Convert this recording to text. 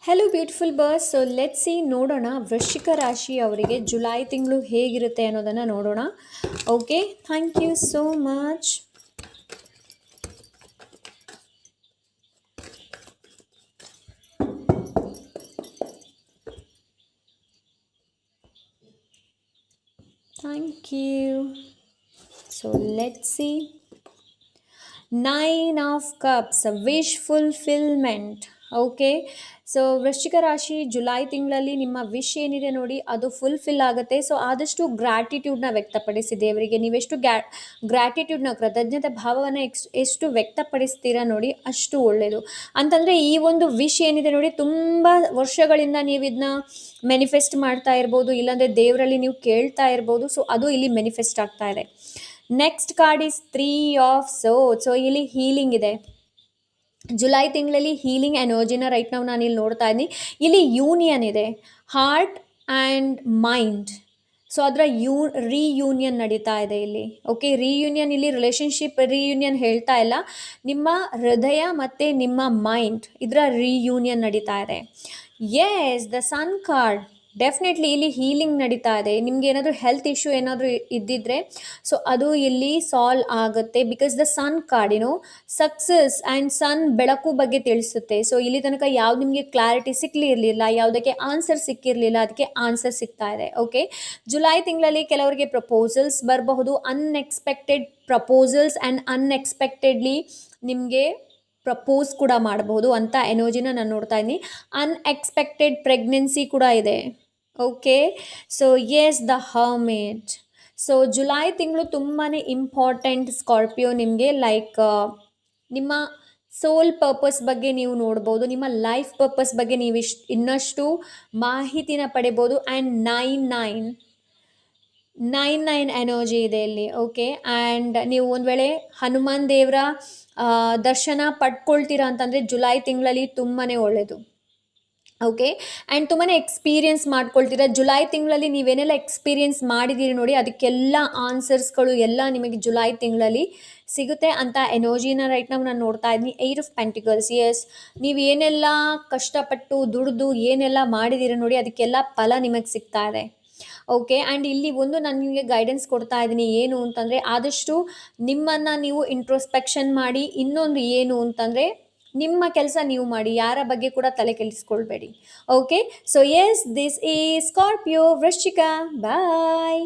Hello beautiful birds. So let see ನೋಡೋಣ ವೃಶ್ಚಿಕ ರಾಶಿ ಅವರಿಗೆ ಜುಲೈ ತಿಂಗಳು ಹೇಗಿರುತ್ತೆ ಅನ್ನೋದನ್ನು ನೋಡೋಣ. Okay, thank you so much. Thank you. So let see. 9 of cups, wish fulfilment. Okay, so ವೃಶ್ಚಿಕ ರಾಶಿ ಜುಲೈ ತಿಂಗಳಲ್ಲಿ ನಿಮ್ಮ ವಿಶ್ ಏನಿದೆ ನೋಡಿ ಅದು ಫುಲ್ಫಿಲ್ ಆಗುತ್ತೆ. ಸೊ ಆದಷ್ಟು ಗ್ರ್ಯಾಟಿಟ್ಯೂಡ್ನ ವ್ಯಕ್ತಪಡಿಸಿ ದೇವರಿಗೆ. ನೀವೆಷ್ಟು ಗ್ರ್ಯಾಟಿಟ್ಯೂಡ್ನ ಕೃತಜ್ಞತೆ ಭಾವವನ್ನು ಎಷ್ಟು ವ್ಯಕ್ತಪಡಿಸ್ತೀರಾ ನೋಡಿ ಅಷ್ಟು ಒಳ್ಳೆಯದು. ಅಂತಂದರೆ ಈ ಒಂದು ವಿಶ್ ಏನಿದೆ ನೋಡಿ ತುಂಬ ವರ್ಷಗಳಿಂದ ನೀವು ಇದನ್ನ ಮ್ಯಾನಿಫೆಸ್ಟ್ ಮಾಡ್ತಾ ಇರ್ಬೋದು, ಇಲ್ಲಾಂದರೆ ದೇವರಲ್ಲಿ ನೀವು ಕೇಳ್ತಾ ಇರ್ಬೋದು. ಸೊ ಅದು ಇಲ್ಲಿ ಮ್ಯಾನಿಫೆಸ್ಟ್ ಆಗ್ತಾ ಇದೆ. Next card is 3 of swords. So ಇಲ್ಲಿ ಹೀಲಿಂಗ್ ಇದೆ. ಜುಲೈ ತಿಂಗಳಲ್ಲಿ ಹೀಲಿಂಗ್ ಎನರ್ಜಿನ ರೈಟ್ ನಾವು ನಾನು ಇಲ್ಲಿ ನೋಡ್ತಾ ಇದ್ದೀನಿ. ಇಲ್ಲಿ ಯೂನಿಯನ್ ಇದೆ, ಹಾರ್ಟ್ ಆ್ಯಂಡ್ ಮೈಂಡ್. ಸೊ ಅದರ ರೀಯೂನಿಯನ್ ನಡೀತಾ ಇದೆ ಇಲ್ಲಿ. ಓಕೆ, ರೀಯೂನಿಯನ್ ಇಲ್ಲಿ ರಿಲೇಷನ್ಶಿಪ್ ರೀಯೂನಿಯನ್ ಹೇಳ್ತಾ ಇಲ್ಲ, ನಿಮ್ಮ ಹೃದಯ ಮತ್ತು ನಿಮ್ಮ ಮೈಂಡ್ ಇದರ ರೀಯೂನಿಯನ್ ನಡೀತಾ ಇದೆ. Yes, the sun card. Definitely ಇಲ್ಲಿ ಹೀಲಿಂಗ್ ನಡೀತಾ ಇದೆ. ನಿಮ್ಗೆ ಏನಾದರೂ ಹೆಲ್ತ್ ಇಶ್ಯೂ ಏನಾದರೂ ಇದ್ದಿದ್ರೆ ಸೊ ಅದು ಇಲ್ಲಿ ಸಾಲ್ವ್ ಆಗುತ್ತೆ. Because the sun card success and sun ಬೆಳಕು ಬಗ್ಗೆ ತಿಳಿಸುತ್ತೆ. ಸೊ ಇಲ್ಲಿ ತನಕ ಯಾವ್ದು ನಿಮಗೆ ಕ್ಲಾರಿಟಿ ಸಿಕ್ಕಲಿರಲಿಲ್ಲ, ಯಾವುದಕ್ಕೆ ಆನ್ಸರ್ ಸಿಕ್ಕಿರಲಿಲ್ಲ, ಅದಕ್ಕೆ ಆನ್ಸರ್ ಸಿಗ್ತಾ ಇದೆ. ಓಕೆ, ಜುಲೈ ತಿಂಗಳಲ್ಲಿ ಕೆಲವರಿಗೆ ಪ್ರಪೋಸಲ್ಸ್ ಬರಬಹುದು, ಅನ್ಎಕ್ಸ್ಪೆಕ್ಟೆಡ್ ಪ್ರಪೋಸಲ್ಸ್ ಆ್ಯಂಡ್ ಅನ್ಎಕ್ಸ್ಪೆಕ್ಟೆಡ್ಲಿ ನಿಮಗೆ ಪ್ರಪೋಸ್ ಕೂಡ ಮಾಡಬಹುದು ಅಂತ ಎನರ್ಜಿನ ನಾನು ನೋಡ್ತಾ ಇದ್ದೀನಿ. ಅನ್ಎಕ್ಸ್ಪೆಕ್ಟೆಡ್ ಪ್ರೆಗ್ನೆನ್ಸಿ ಕೂಡ ಇದೆ. Okay, so yes, the hermit. So July ತಿಂಗಳು ತುಂಬಾ ಇಂಪಾರ್ಟೆಂಟ್ ಸ್ಕಾರ್ಪಿಯೋ ನಿಮಗೆ. ಲೈಕ್ ನಿಮ್ಮ ಸೋಲ್ ಪರ್ಪಸ್ ಬಗ್ಗೆ ನೀವು ನೋಡ್ಬೋದು, ನಿಮ್ಮ ಲೈಫ್ ಪರ್ಪಸ್ ಬಗ್ಗೆ ನೀವು ಇನ್ನಷ್ಟು ಮಾಹಿತಿನ ಪಡಿಬೋದು. ಆ್ಯಂಡ್ 9 ಎನರ್ಜಿ ಇದೆ ಇಲ್ಲಿ. ಓಕೆ, ಆ್ಯಂಡ್ ನೀವು ಒಂದು ವೇಳೆ ಹನುಮಾನ್ ದೇವರ ದರ್ಶನ ಪಡ್ಕೊಳ್ತೀರಾ ಅಂತಂದರೆ ಜುಲೈ ತಿಂಗಳಲ್ಲಿ ತುಂಬಾ ಒಳ್ಳೆಯದು. ಓಕೆ, ಆ್ಯಂಡ್ ತುಂಬಾ ಎಕ್ಸ್ಪೀರಿಯನ್ಸ್ ಮಾಡ್ಕೊಳ್ತೀರಾ. ಜುಲೈ ತಿಂಗಳಲ್ಲಿ ನೀವೇನೆಲ್ಲ ಎಕ್ಸ್ಪೀರಿಯನ್ಸ್ ಮಾಡಿದ್ದೀರಿ ನೋಡಿ ಅದಕ್ಕೆಲ್ಲ ಆನ್ಸರ್ಸ್ಗಳು ಎಲ್ಲ ನಿಮಗೆ ಜುಲೈ ತಿಂಗಳಲ್ಲಿ ಸಿಗುತ್ತೆ ಅಂತ ಎನರ್ಜಿನ ರೈಟ್ ನಾವು ನಾನು ನೋಡ್ತಾ ಇದ್ದೀನಿ. 8 ಆಫ್ ಪೆಂಟಿಕಲ್ಸ್. ಎಸ್, ನೀವು ಏನೆಲ್ಲ ಕಷ್ಟಪಟ್ಟು ದುಡಿದು ಏನೆಲ್ಲ ಮಾಡಿದ್ದೀರಿ ನೋಡಿ ಅದಕ್ಕೆಲ್ಲ ಫಲ ನಿಮಗೆ ಸಿಗ್ತಾ ಇದೆ. ಓಕೆ, ಆ್ಯಂಡ್ ಇಲ್ಲಿ ಒಂದು ನಾನು ನಿಮಗೆ ಗೈಡೆನ್ಸ್ ಕೊಡ್ತಾ ಇದ್ದೀನಿ ಏನು ಅಂತಂದರೆ ಆದಷ್ಟು ನಿಮ್ಮನ್ನು ನೀವು ಇಂಟ್ರೋಸ್ಪೆಕ್ಷನ್ ಮಾಡಿ. ಇನ್ನೊಂದು ಏನು ಅಂತಂದರೆ ನಿಮ್ಮ ಕೆಲಸ ನೀವು ಮಾಡಿ, ಯಾರ ಬಗ್ಗೆ ಕೂಡ ತಲೆ ಕೆಡಿಸ್ಕೊಳ್ಬೇಡಿ. Okay, so yes, this is Scorpio ವೃಶ್ಚಿಕ. ಬಾಯ್.